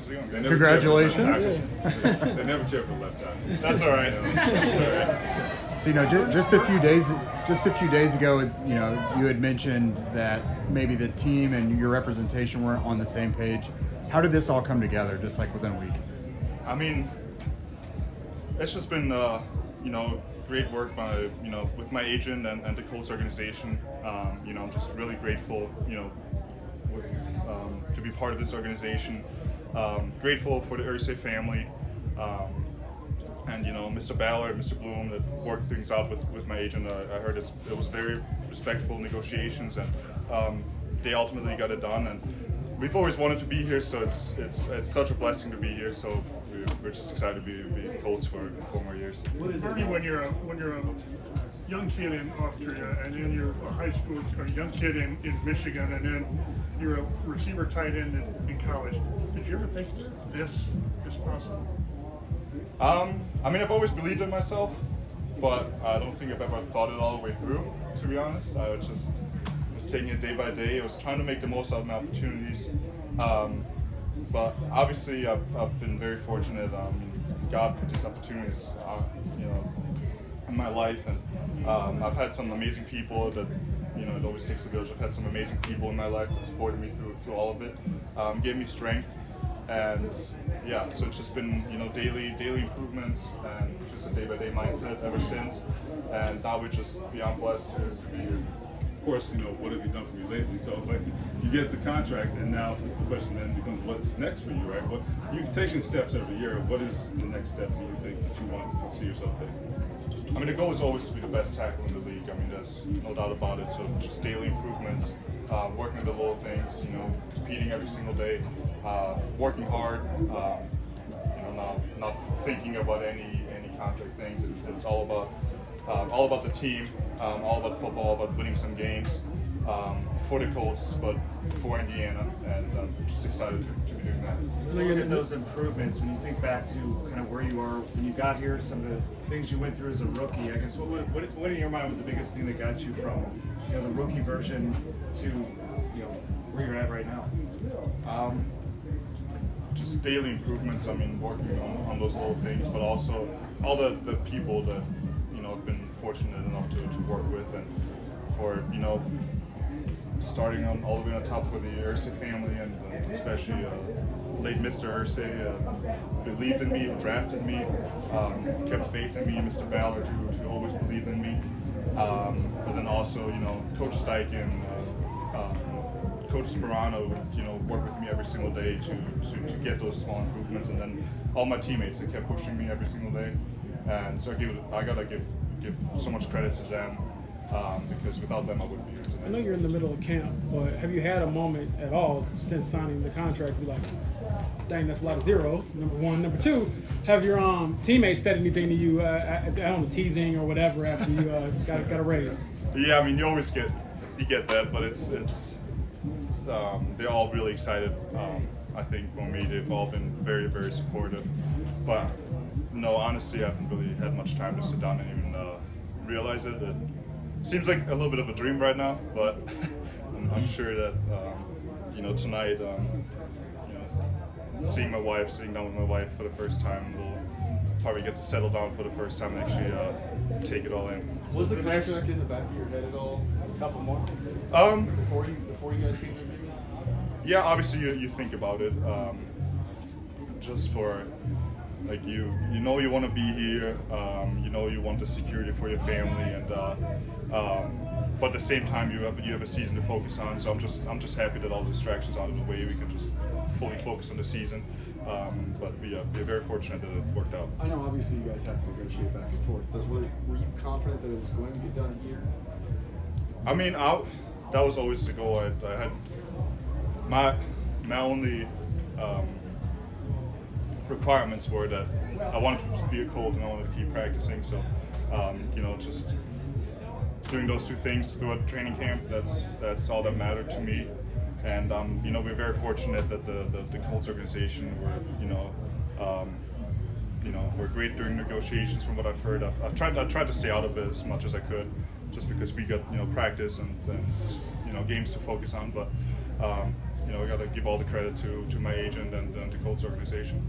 Congratulations. They never cheer for the left tackle. That's all right. That's all right. So just a few days ago, you had mentioned that maybe the team and your representation weren't on the same page. How did this all come together, just like within a week? I mean, it's just been great work by with my agent and the Colts organization. I'm just really grateful to be part of this organization. Grateful for the Irsay family. And Mr. Ballard, Mr. Bloom, that worked things out with my agent. I heard it was very respectful negotiations, and they ultimately got it done. And we've always wanted to be here, so it's such a blessing to be here. So we're just excited to be Colts for 4 more years. What is it when you're a young kid in Austria, and then you're a high school, or a young kid in Michigan, and then you're a receiver tight end in college? Did you ever think this is possible? I've always believed in myself, but I don't think I've ever thought it all the way through, to be honest. I was taking it day by day. I was trying to make the most out of my opportunities. But obviously, I've been very fortunate. God put these opportunities, in my life, and I've had some amazing people that, it always takes a village. I've had some amazing people in my life that supported me through all of it, gave me strength. And yeah, so it's just been daily improvements and just a day-by-day mindset ever since. And now we're just beyond blessed to be here. Of course, what have you done for me lately? So, you get the contract, and now the question then becomes, what's next for you, right? You've taken steps every year. What is the next step do you think that you want to see yourself take? The goal is always to be the best tackle in the league. There's no doubt about it. So just daily improvements, working on the little things, competing every single day, working hard, not thinking about any contract things. It's all about the team, all about football, all about winning some games for the Colts, but for Indiana, and I'm just excited to be doing that. Look at those improvements when you think back to kind of where you are when you got here, some of the things you went through as a rookie. I guess what in your mind was the biggest thing that got you from the rookie version to where you're at right now? Just daily improvements. Working on those little things, but also all the people that I've been fortunate enough to work with, and for starting on all the way on top for the Irsay family, and especially late Mr. Irsay believed in me, drafted me, kept faith in me, and Mr. Ballard who always believed in me, but then also Coach Steichen, Coach Sperano would work with me every single day to get those small improvements, and then all my teammates that kept pushing me every single day. And so I gotta give so much credit to them, because without them I wouldn't be here today. I know you're in the middle of camp, but have you had a moment at all since signing the contract to be like, dang, that's a lot of zeros, number one. Number two, have your teammates said anything to you, I don't know, teasing or whatever after you got a raise? Yeah, you always get that, but it's they're all really excited. I think for me, they've all been very, very supportive. But no, honestly, I haven't really had much time to sit down and even realize it. It seems like a little bit of a dream right now, but I'm sure that tonight, sitting down with my wife for the first time, we'll probably get to settle down for the first time and actually take it all in. Was the contract in the back of your head at all? A couple more? Before you guys came here, maybe? Yeah, obviously you think about it, just for you want to be here, you want the security for your family, and but at the same time you have a season to focus on. So I'm just happy that all the distractions out of the way. We can just fully focus on the season. But we're very fortunate that it worked out. I know obviously you guys have to negotiate back and forth, but were you confident that it was going to get done here? That was always the goal. I had my only requirements were that I wanted to be a Colt and I wanted to keep practicing. So, just doing those two things throughout training camp, that's all that mattered to me. And we're very fortunate that the Colts organization were great during negotiations. From what I've heard, I tried to stay out of it as much as I could, just because we got practice and games to focus on. But I got to give all the credit to my agent and the Colts organization.